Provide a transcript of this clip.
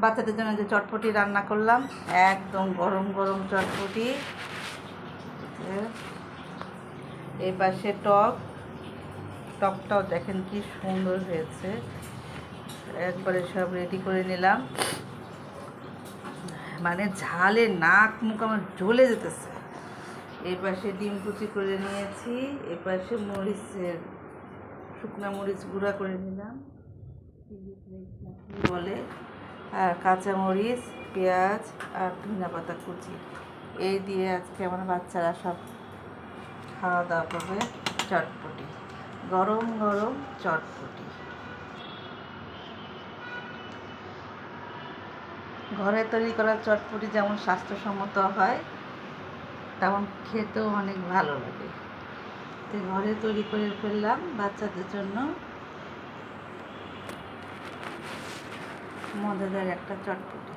বাচ্চাদের জন্য যে চটপটি রান্না করলাম, একদম গরম গরম চটপটি। এই পাশে টকটাও দেখেন কি সুন্দর হয়েছে। একবারে সব রেডি করে নিলাম, মানে ঝালে নাক মুখ আমার জ্বলে যেতেছে। এই পাশে ডিম কুচি করে নিয়েছি, এই পাশে মরিচের শুকনা মরিচ গুঁড়া করে নিলাম বলে, আর কাঁচামরিচ, পেঁয়াজ আর ধনিয়া পাতা কুচি। এই দিয়ে আজকে আমার বাচ্চারা সব খাওয়া দাওয়া করবে। চটপটি, গরম গরম চটপটি। ঘরে তৈরি করা চটপটি যেমন স্বাস্থ্যসম্মত হয়, তেমন খেতেও অনেক ভালো লাগে। তো ঘরে তৈরি করে ফেললাম বাচ্চাদের জন্য মজাদার একটা চটপটি।